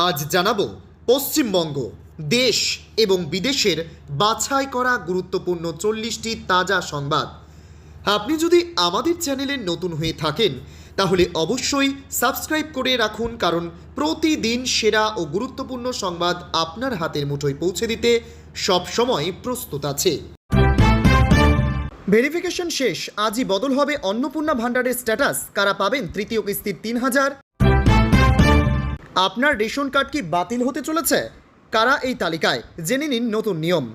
আজ জানাবো পশ্চিমবঙ্গ দেশ এবং বিদেশের বাছাই করা গুরুত্বপূর্ণ 40টি তাজা সংবাদ। আপনি যদি আমাদের চ্যানেলে নতুন হয়ে থাকেন তাহলে অবশ্যই সাবস্ক্রাইব করে রাখুন, কারণ প্রতিদিন সেরা ও গুরুত্বপূর্ণ সংবাদ আপনার হাতের মুঠোয় পৌঁছে দিতে সব সময় প্রস্তুত আছে। ভেরিফিকেশন শেষ, আজই বদল হবে অন্নপূর্ণা ভান্ডারের স্ট্যাটাস। কারা পাবেন তৃতীয় কিস্তির ৩,০০০? আপনার রেশন কার্ড কি বাতিল হতে চলেছে? কারা এই তালিকায়? জেনে নিন নতুন নিয়ম।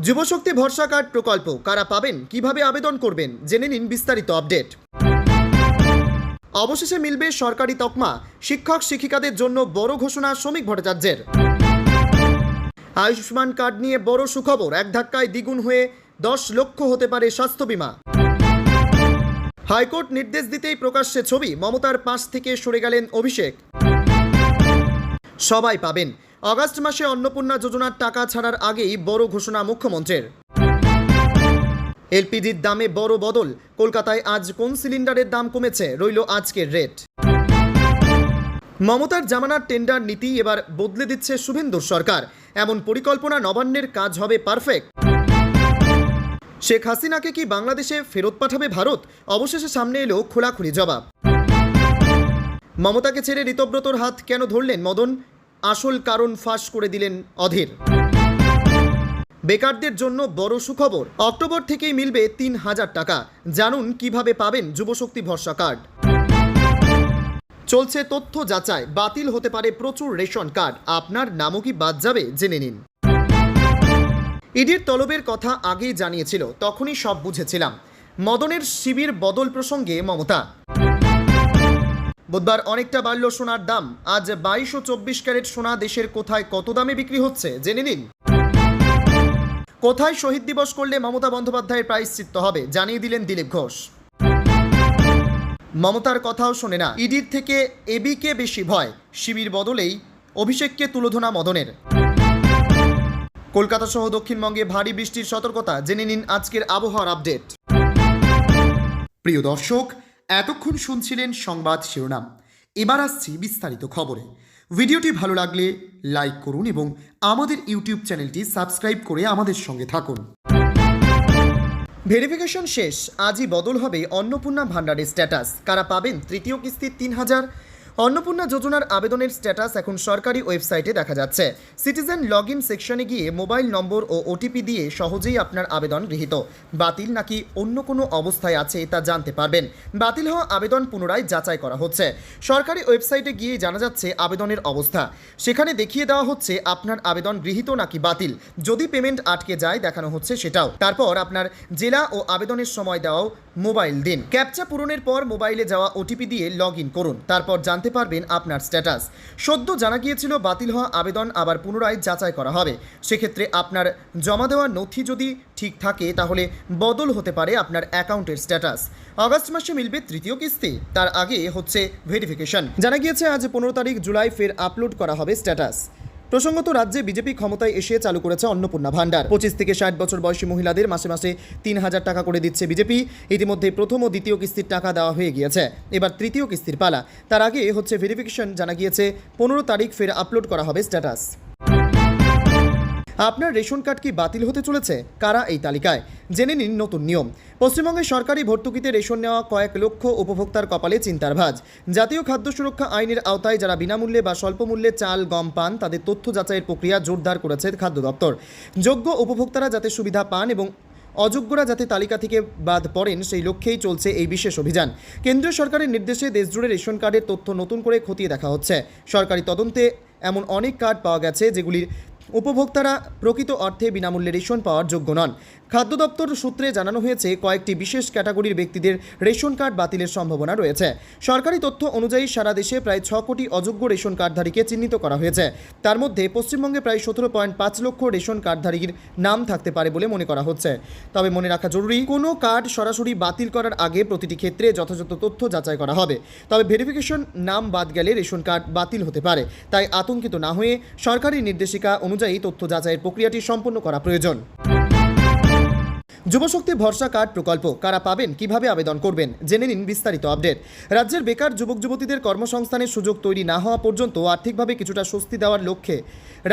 যুবশক্তি ভরসা কার্ড প্রকল্প কারা পাবেন, কিভাবে আবেদন করবেন, জেনে নিন বিস্তারিত আপডেট। অবশেষে মিলবে সরকারি তকমা, শিক্ষক শিক্ষিকাদের জন্য বড় ঘোষণা শ্রমিক ভট্টাচার্যের। আয়ুষ্মান কার্ড নিয়ে বড় সুখবর, এক ধাক্কায় দ্বিগুণ হয়ে 10 লক্ষ হতে পারে স্বাস্থ্য বীমা। হাইকোর্ট নির্দেশ দিতেই প্রকাশ্যে ছবি, মমতার পাশ থেকে সরে গেলেন অভিষেক। সবাই পাবেন আগস্ট মাসে অন্নপূর্ণা যোজনার টাকা ছাড়ার আগেই বড় ঘোষণা মুখ্যমন্ত্রীর। এলপিজির দামে বড় বদল, কলকাতায় আজ কোন সিলিন্ডারের দাম কমেছে, রইল আজকের রেট। মমতার জামানার টেন্ডার নীতি এবার বদলে দিচ্ছে শুভেন্দুর সরকার, এমন পরিকল্পনা নবান্নের কাজ হবে পারফেক্ট। শেখ হাসিনাকে কি বাংলাদেশে ফেরত পাঠাবে ভারত? অবশেষে সামনে এলো খোলাখুলি জবাব। মমতাকে ছেড়ে ঋতব্রতর হাত কেন ধরলেন মদন? আসল কারণ ফাঁস করে দিলেন অধীর। বেকারদের জন্য বড় সুখবর, অক্টোবর থেকেই মিলবে ৩,০০০ টাকা। জানুন কিভাবে পাবেন যুবশক্তি ভরসা কার্ড। চলছে তথ্য যাচাই, বাতিল হতে পারে প্রচুর রেশন কার্ড। আপনার নামও কি বাদ যাবে, জেনে নিন। ইডির তলবের কথা আগেই জানিয়েছিল, তখনই সব বুঝেছিলাম। মদনের শিবির বদল প্রসঙ্গে মমতা। বুধবার অনেকটা বাড়ল সোনার দাম। আজ 22 ও 24 ক্যারেট সোনা দেশের কোথায় কত দামে বিক্রি হচ্ছে, জেনে নিন। কোথায় শহীদ দিবস করলে মমতা বন্দ্যোপাধ্যায়ের প্রায়শ্চিত্ত হবে, জানিয়ে দিলেন দিলীপ ঘোষ। মমতার কথাও শোনে না, ইডির থেকে এবিকে বেশি ভয়। শিবির বদলেই অভিষেককে তুলোধনা মদনের। কলকাতা সহ দক্ষিণবঙ্গে ভারী বৃষ্টির সতর্কতা, জেনে নিন আজকের আবহাওয়ার আপডেট। প্রিয় দর্শক, এতক্ষণ শুনছিলেন সংবাদ শিরোনাম, এবার আসছি বিস্তারিত খবরে। ভিডিওটি ভালো লাগলে লাইক করুন এবং আমাদের ইউটিউব চ্যানেলটি সাবস্ক্রাইব করে আমাদের সঙ্গে থাকুন। ভেরিফিকেশন শেষ, আজই বদল হবে অন্নপূর্ণা ভান্ডারের স্ট্যাটাস। কারা পাবেন তৃতীয় কিস্তির ৩,০০০? অন্নপূর্ণা যোজনার আবেদনের স্ট্যাটাস এখন সরকারি ওয়েবসাইটে দেখা যাচ্ছে। সিটিজেন লগ ইন সেকশনে গিয়ে মোবাইল নম্বর ও ওটিপি দিয়ে সহজেই আপনার আবেদন গৃহীত। বাতিল নাকি অন্য কোনো অবস্থায় আছে তা জানতে পারবেন। বাতিল হওয়া আবেদন পুনরায় যাচাই করা হচ্ছে। সরকারি ওয়েবসাইটে গিয়ে জানা যাচ্ছে আবেদনের অবস্থা। সেখানে দেখিয়ে দেওয়া হচ্ছে আপনার আবেদন গৃহীত নাকি বাতিল। যদি পেমেন্ট আটকে যায় দেখানো হচ্ছে সেটাও। তারপর আপনার জেলা ও আবেদনের সময় দেওয়াও মোবাইল দিন। ক্যাপচা পূরণের পর মোবাইলে যাওয়া ওটিপি দিয়ে লগ ইন করুন। তারপর জানতে পারবেন আপনার স্ট্যাটাস। সদ্য জানা গিয়েছিল বাতিল হওয়া আবেদন আবার পুনরায় যাচাই করা হবে। সেক্ষেত্রে আপনার জমা দেওয়া নথি যদি ঠিক থাকে তাহলে বদল হতে পারে আপনার অ্যাকাউন্টের স্ট্যাটাস। আগস্ট মাসে মিলবে তৃতীয় কিস্তি, তার আগে হচ্ছে ভেরিফিকেশন। জানা গিয়েছে আজ 15 তারিখ জুলাই ফের আপলোড করা হবে স্ট্যাটাস। প্রসঙ্গত, রাজ্যে বিজেপি ক্ষমতায় এসে চালু করেছে অন্নপূর্ণা ভান্ডার। 25 থেকে 60 বছর বয়সী মহিলাদের মাসে মাসে ৩,০০০ টাকা করে দিচ্ছে বিজেপি। ইতিমধ্যে প্রথম ও দ্বিতীয় কিস্তির টাকা দেওয়া হয়ে গিয়েছে, এবার তৃতীয় কিস্তির পালা। তার আগে হচ্ছে ভেরিফিকেশন। জানা গিয়েছে 15 তারিখ ফের আপলোড করা হবে স্ট্যাটাস। আপনার রেশন কার্ড কি বাতিল হতে চলেছে? কারা এই তালিকায়? জেনে নিন নতুন নিয়ম। পশ্চিমবঙ্গে সরকারি ভর্তুকিতে রেশন নেওয়া কয়েক লক্ষ উপভোক্তার কপালে চিন্তার ভাঁজ। জাতীয় খাদ্য সুরক্ষা আইনের আওতায় যারা বিনামূল্যে বা স্বল্প মূল্যে চাল গম পান তাদের তথ্য যাচাইয়ের প্রক্রিয়া জোরদার করেছে খাদ্য দপ্তর। যোগ্য উপভোক্তারা যাতে সুবিধা পান এবং অযোগ্যরা যাতে তালিকা থেকে বাদ পড়েন সেই লক্ষ্যেই চলছে এই বিশেষ অভিযান। কেন্দ্রীয় সরকারের নির্দেশে দেশজুড়ে রেশন কার্ডের তথ্য নতুন করে খতিয়ে দেখা হচ্ছে। সরকারি তদন্তে এমন অনেক কার্ড পাওয়া গেছে যেগুলির উপভোক্তারা প্রকৃত অর্থে বিনামূল্যে রেশন পাওয়ার যোগ্য নন। খাদ্য দপ্তর সূত্রে জানানো হয়েছে কয়েকটি বিশেষ ক্যাটাগরির ব্যক্তিদের রেশন কার্ড বাতিলের সম্ভাবনা রয়েছে। সরকারি তথ্য অনুযায়ী সারা দেশে প্রায় 6 কোটি অযোগ্য রেশন কার্ডধারীকে চিহ্নিত করা হয়েছে। তার মধ্যে পশ্চিমবঙ্গে প্রায় 17.5 লক্ষ রেশন কার্ডধারীর নাম থাকতে পারে বলে মনে করা হচ্ছে। তবে মনে রাখা জরুরি, কোনো কার্ড সরাসরি বাতিল করার আগে প্রতিটি ক্ষেত্রে যথাযথ তথ্য যাচাই করা হবে। তবে ভেরিফিকেশন নাম বাদ গেলে রেশন কার্ড বাতিল হতে পারে, তাই আতঙ্কিত না হয়ে সরকারি নির্দেশিকা অনুযায়ী তথ্য যাচাইয়ের প্রক্রিয়াটি সম্পন্ন করা প্রয়োজন। যুবশক্তি ভরসা কার্ড প্রকল্প কারা পাবেন, কিভাবে আবেদন করবেন, জেনে নিন বিস্তারিত আপডেট। রাজ্যের বেকার যুবক যুবতীদের কর্মসংস্থানের সুযোগ তৈরি না হওয়া পর্যন্ত আর্থিকভাবে কিছুটা স্বস্তি দেওয়ার লক্ষ্যে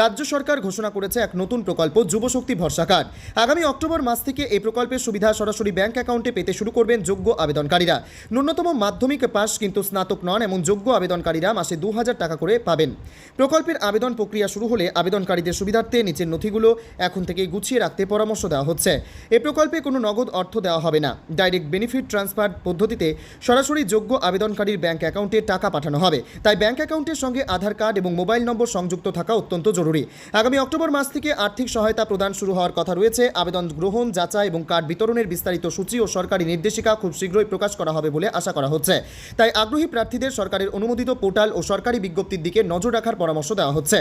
রাজ্য সরকার ঘোষণা করেছে এক নতুন প্রকল্প যুবশক্তি ভরসা কার্ড। আগামী অক্টোবর মাস থেকে এই প্রকল্পের সুবিধা সরাসরি ব্যাংক অ্যাকাউন্টে পেতে শুরু করবেন যোগ্য আবেদনকারীরা। ন্যূনতম মাধ্যমিক পাস কিন্তু স্নাতক নন এমন যোগ্য আবেদনকারীরা মাসে 2,000 টাকা করে পাবেন। প্রকল্পের আবেদন প্রক্রিয়া শুরু হলে আবেদনকারীদের সুবিধার্থে নিচের নথিগুলো এখন থেকেই গুছিয়ে রাখতে পরামর্শ দেওয়া হচ্ছে। এই প্রকল্পে কোনো নগদ অর্থ দেওয়া হবে না। ডাইরেক্ট বেনিফিট ট্রান্সফার পদ্ধতিতে সরাসরি যোগ্য আবেদনকারীর ব্যাংক অ্যাকাউন্টে টাকা পাঠানো হবে। তাই ব্যাংক অ্যাকাউন্টের সঙ্গে আধার কার্ড এবং মোবাইল নম্বর সংযুক্ত থাকা অত্যন্ত জরুরি। আগামী অক্টোবর মাস থেকে আর্থিক সহায়তা প্রদান শুরু হওয়ার কথা রয়েছে। আবেদন গ্রহণ, যাচাই এবং কার্ড বিতরণের বিস্তারিত সূচি ও সরকারি নির্দেশিকা খুব শীঘ্রই প্রকাশ করা হবে বলে আশা করা হচ্ছে। তাই আগ্রহী প্রার্থীদের সরকারের অনুমোদিত পোর্টাল ও সরকারি বিজ্ঞপ্তির দিকে নজর রাখার পরামর্শ দেওয়া হচ্ছে।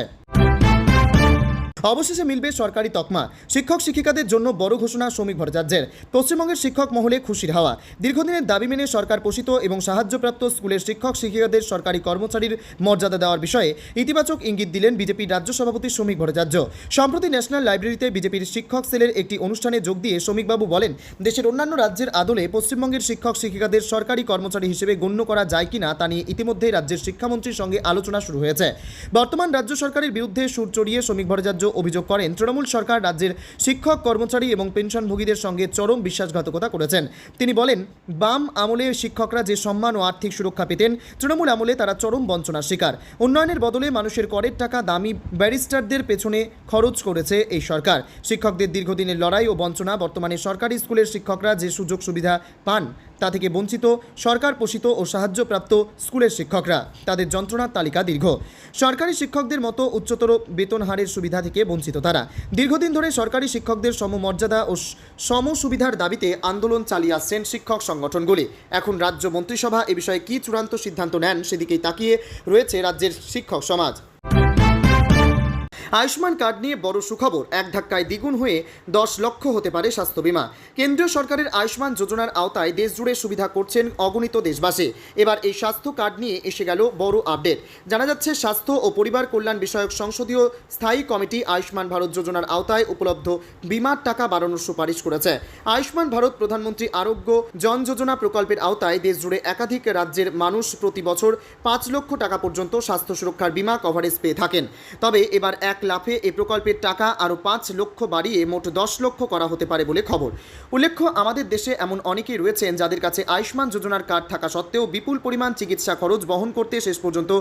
অবশেষে মিলবে সরকারি তকমা। শিক্ষক শিক্ষিকাদের জন্য বড় ঘোষণা শ্রমিক ভট্টাচার্যের। পশ্চিমবঙ্গের শিক্ষক মহলে খুশির হাওয়া। দীর্ঘদিনের দাবি মেনে সরকার পোষিত এবং সাহায্যপ্রাপ্ত স্কুলের শিক্ষক শিক্ষিকাদের সরকারি কর্মচারীর মর্যাদা দেওয়ার বিষয়ে ইতিবাচক ইঙ্গিত দিলেন বিজেপির রাজ্য সভাপতি শ্রমিক ভট্টাচার্য। সম্প্রতি ন্যাশনাল লাইব্রেরিতে বিজেপির শিক্ষক সেলের একটি অনুষ্ঠানে যোগ দিয়ে শ্রমিকবাবু বলেন, দেশের অন্যান্য রাজ্যের আদলে পশ্চিমবঙ্গের শিক্ষক শিক্ষিকাদের সরকারি কর্মচারী হিসেবে গণ্য করা যায় কিনা তা নিয়ে ইতিমধ্যেই রাজ্যের শিক্ষামন্ত্রীর সঙ্গে আলোচনা শুরু হয়েছে। বর্তমান রাজ্য সরকারের বিরুদ্ধে সুর চড়িয়ে শ্রমিক ভট্টাচার্য অভিযোগ করেন, তৃণমূল সরকার রাজ্যের শিক্ষক কর্মচারী এবং পেনশনভোগীদের সঙ্গে চরম বিশ্বাসঘাতকতা করেছেন। তিনি বলেন, বাম আমলে শিক্ষকরা যে সম্মান ও আর্থিক সুরক্ষা পেতেন, তৃণমূল আমলে তারা চরম বঞ্চনার শিকার। উন্নয়নের বদলে মানুষের করের টাকা দামি ব্যারিস্টারদের পেছনে খরচ করেছে এই সরকার। শিক্ষকদের দীর্ঘদিনের লড়াই ও বঞ্চনা। বর্তমানে সরকারি স্কুলের শিক্ষকরা যে সুযোগ সুবিধা পান তা থেকে বঞ্চিত সরকার পোষিত ও সাহায্যপ্রাপ্ত স্কুলের শিক্ষকরা। তাদের যন্ত্রণার তালিকা দীর্ঘ। সরকারি শিক্ষকদের মতো উচ্চতর বেতন হারের সুবিধা থেকে বঞ্চিত তারা। দীর্ঘদিন ধরে সরকারি শিক্ষকদের সমমর্যাদা ও সম সুবিধার দাবিতে আন্দোলন চালিয়ে আসছেন শিক্ষক সংগঠনগুলি। এখন রাজ্য মন্ত্রিসভা এ বিষয়ে কী চূড়ান্ত সিদ্ধান্ত নেন সেদিকেই তাকিয়ে রয়েছে রাজ্যের শিক্ষক সমাজ। আয়ুষ্মান কার্ড নিয়ে বড় সুখবর। এক ধাক্কায় দ্বিগুণ হয়ে 10 লক্ষ হতে পারে স্বাস্থ্য বীমা। কেন্দ্রীয় সরকারের আয়ুষ্মান যোজনার আওতায় দেশজুড়ে সুবিধা করছেন অগণিত দেশবাসী। এবার এই স্বাস্থ্য কার্ড নিয়ে এসে গেল বড় আপডেট। জানা যাচ্ছে, স্বাস্থ্য ও পরিবার কল্যাণ বিষয়ক সংসদীয় স্থায়ী কমিটি আয়ুষ্মান ভারত যোজনার আওতায় উপলব্ধ বীমার টাকা বাড়ানোর সুপারিশ করেছে। আয়ুষ্মান ভারত প্রধানমন্ত্রী আরোগ্য জন যোজনা প্রকল্পের আওতায় দেশজুড়ে একাধিক রাজ্যের মানুষ প্রতি বছর 5 লক্ষ টাকা পর্যন্ত স্বাস্থ্য সুরক্ষার বীমা কভারেজ পেয়ে থাকেন। তবে এবার এক লাফে এই প্রকল্পের টাকা আরও 5 লক্ষ বাড়িয়ে মোট 10 লক্ষ করা হতে পারে বলে খবর। উল্লেখ্য, আমাদের দেশে এমন অনেকেই রয়েছেন যাদের কাছে আয়ুষ্মান যোজনার কার্ড থাকা সত্ত্বেও বিপুল পরিমাণ চিকিৎসা খরচ বহন করতে শেষ পর্যন্ত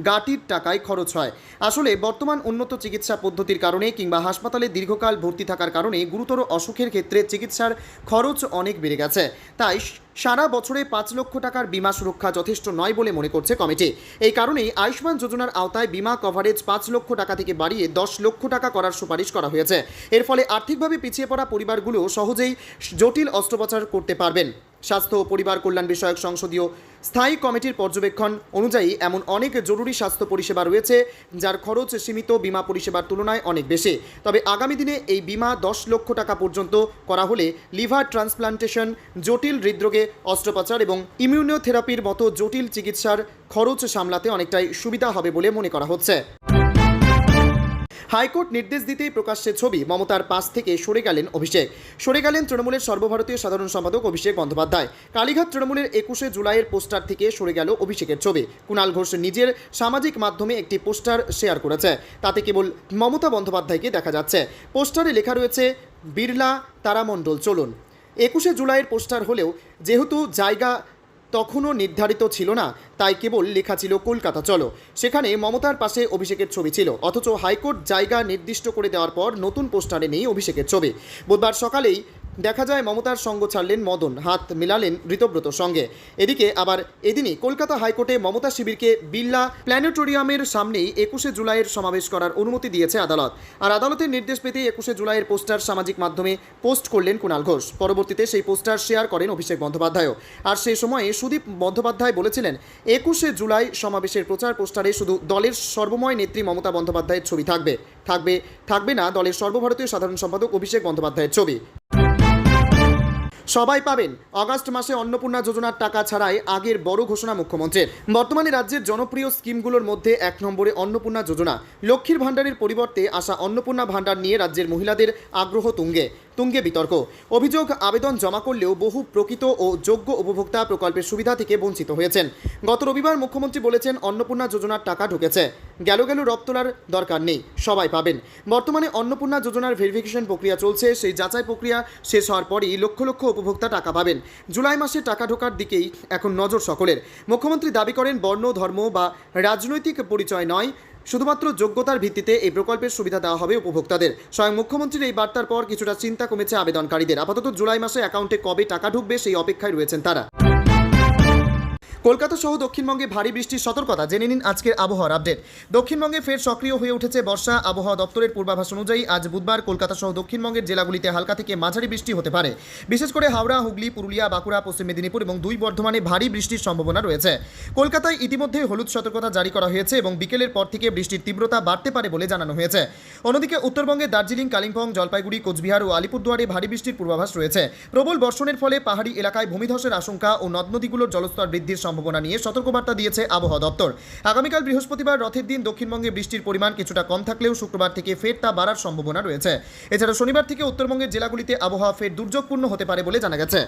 গাঁটির টাকায় খরচ হয়। আসলে বর্তমান উন্নত চিকিৎসা পদ্ধতির কারণে কিংবা হাসপাতালে দীর্ঘকাল ভর্তি থাকার কারণে গুরুতর অসুখের ক্ষেত্রে চিকিৎসার খরচ অনেক বেড়ে গেছে। তাই সারা বছরে 5 লক্ষ টাকার বীমা সুরক্ষা যথেষ্ট নয় বলে মনে করছে কমিটি। এই কারণেই আয়ুষ্মান যোজনার আওতায় বীমা কভারেজ 5 লক্ষ টাকা থেকে বাড়িয়ে 10 লক্ষ টাকা করার সুপারিশ করা হয়েছে। এর ফলে আর্থিকভাবে পিছিয়ে পড়া পরিবারগুলো সহজেই জটিল অস্ত্রোপচার করতে পারবেন। স্বাস্থ্য ও পরিবার কল্যাণ বিষয়ক সংসদীয় স্থায়ী কমিটির পর্যবেক্ষণ অনুযায়ী এমন অনেক জরুরি স্বাস্থ্য পরিষেবা রয়েছে যার খরচ সীমিত বীমা পরিষেবার তুলনায় অনেক বেশি। তবে আগামী দিনে এই বীমা 10 লক্ষ টাকা পর্যন্ত করা হলে লিভার ট্রান্সপ্লান্টেশন, জটিল হৃদরোগে অস্ত্রোপচার এবং ইমিউনোথেরাপির মতো জটিল চিকিৎসার খরচ সামলাতে অনেকটাই সুবিধা হবে বলে মনে করা হচ্ছে। হাইকোর্ট নির্দেশ দিতেই প্রকাশ্যে ছবি, মমতার পাশ থেকে সরে গেলেন অভিষেক। সরে গেলেন তৃণমূলের সর্বভারতীয় সাধারণ সম্পাদক অভিষেক বন্দ্যোপাধ্যায়। কালীঘাট তৃণমূলের 21শে জুলাইয়ের পোস্টার থেকে সরে গেল অভিষেকের ছবি। কুণাল ঘোষ নিজের সামাজিক মাধ্যমে একটি পোস্টার শেয়ার করেছে। তাতে কেবল মমতা বন্দ্যোপাধ্যায়কে দেখা যাচ্ছে। পোস্টারে লেখা রয়েছে, বিড়লা তারামণ্ডল চলুন। 21শে জুলাইয়ের পোস্টার হলেও যেহেতু জায়গা তখনও নির্ধারিত ছিল না, তাই কেবল লেখা ছিল কলকাতা চলো। সেখানে মমতার পাশে অভিষেকের ছবি ছিল, অথচ হাইকোর্ট জায়গা নির্দিষ্ট করে দেওয়ার পর নতুন পোস্টারে নেই অভিষেকের ছবি। বুধবার সকালেই দেখা যায় মমতার সঙ্গ ছাড়লেন মদন, হাত মেলালেন ঋতব্রতর সঙ্গে। এদিকে আবার এদিনই কলকাতা হাইকোর্টে মমতা শিবিরকে বিড়লা প্ল্যানেটোরিয়ামের সামনেই 21শে জুলাইয়ের সমাবেশ করার অনুমতি দিয়েছে আদালত। আর আদালতের নির্দেশ পেতেই 21শে জুলাইয়ের পোস্টার সামাজিক মাধ্যমে পোস্ট করলেন কুণাল ঘোষ। পরবর্তীতে সেই পোস্টার শেয়ার করেন অভিষেক বন্দ্যোপাধ্যায়ও। আর সেই সময়ে সুদীপ বন্দ্যোপাধ্যায় বলেছিলেন, 21শে জুলাই সমাবেশের প্রচার পোস্টারে শুধু দলের সর্বময় নেত্রী মমতা বন্দ্যোপাধ্যায়ের ছবি থাকবে না দলের সর্বভারতীয় সাধারণ সম্পাদক অভিষেক বন্দ্যোপাধ্যায়ের ছবি। সবাই পাবেন আগস্ট মাসে অন্নপূর্ণা যোজনার টাকা ছাড়াই আগের বড় ঘোষণা মুখ্যমন্ত্রীর। বর্তমানে রাজ্যের জনপ্রিয় স্কিমগুলোর মধ্যে 1 নম্বরে অন্নপূর্ণা যোজনা। লক্ষ্মীর ভাণ্ডারের পরিবর্তে আসা অন্নপূর্ণা ভাণ্ডার নিয়ে রাজ্যের মহিলাদের আগ্রহ তুঙ্গে। তুঙ্গে বিতর্ক। অভিযোগ, আবেদন জমা করলেও বহু প্রকৃত ও যোগ্য উপভোক্তা প্রকল্পের সুবিধা থেকে বঞ্চিত হয়েছেন। গত রবিবার মুখ্যমন্ত্রী বলেছেন, অন্নপূর্ণা যোজনার টাকা ঢুকেছে, গেল রব তোলার দরকার নেই, সবাই পাবেন। বর্তমানে অন্নপূর্ণা যোজনার ভেরিফিকেশন প্রক্রিয়া চলছে, সেই যাচাই প্রক্রিয়া শেষ হওয়ার পরই লক্ষ লক্ষ উপভোক্তা টাকা পাবেন। জুলাই মাসে টাকা ঢোকার দিকেই এখন নজর সকলের। মুখ্যমন্ত্রী দাবি করেন, বর্ণ, ধর্ম বা রাজনৈতিক পরিচয় নয়, শুধুমাত্র যোগ্যতার ভিত্তিতে এই প্রকল্পের সুবিধা দেওয়া হবে উপভোক্তাদের। স্বয়ং মুখ্যমন্ত্রীর এই বার্তার পর কিছুটা চিন্তা কমেছে আবেদনকারীদের। আপাতত জুলাই মাসে অ্যাকাউন্টে কবে টাকা ঢুকবে সেই অপেক্ষায় রয়েছেন তারা। কলকাতা সহ দক্ষিণবঙ্গে ভারী বৃষ্টির সতর্কতা। জেনে নিন আজকের আবহাওয়ার আপডেট। দক্ষিণবঙ্গে ফের সক্রিয় হয়ে উঠেছে বর্ষা। আবহাওয়া দপ্তরের পূর্বাভাস অনুযায়ী আজ বুধবার কলকাতা সহ দক্ষিণবঙ্গের জেলাগুলিতে হালকা থেকে মাঝারি বৃষ্টি হতে পারে। বিশেষ করে হাওড়া, হুগলি, পুরুলিয়া, বাঁকুড়া, পশ্চিম মেদিনীপুর এবং দুই বর্ধমানে ভারী বৃষ্টির সম্ভাবনা রয়েছে। কলকাতায় ইতিমধ্যে হলুদ সতর্কতা জারি করা হয়েছে এবং বিকেলের পর থেকে বৃষ্টির তীব্রতা বাড়তে পারে বলে জানানো হয়েছে। অন্যদিকে উত্তরবঙ্গে দার্জিলিং, কালিম্পং, জলপাইগুড়ি, কোচবিহার ও আলিপুরদুয়ারে ভারী বৃষ্টির পূর্বাভাস রয়েছে। প্রবল বর্ষণের ফলে পাহাড়ি এলাকায় ভূমিধসের আশঙ্কা ও নদ নদীগুলোর জলস্তর বৃদ্ধির সম্ভাবনা নিয়ে সতর্কবার্তা দিয়েছে আবহাওয়া দপ্তর। আগামীকাল বৃহস্পতিবার রথের দিন দক্ষিণবঙ্গে বৃষ্টির পরিমাণ কিছুটা কম থাকলেও শুক্রবার থেকে ফের তা বাড়ার সম্ভাবনা রয়েছে। এছাড়া শনিবার থেকে উত্তরবঙ্গের জেলাগুলিতে আবহাওয়া ফের দুর্যোগপূর্ণ হতে পারে বলে জানা গেছে।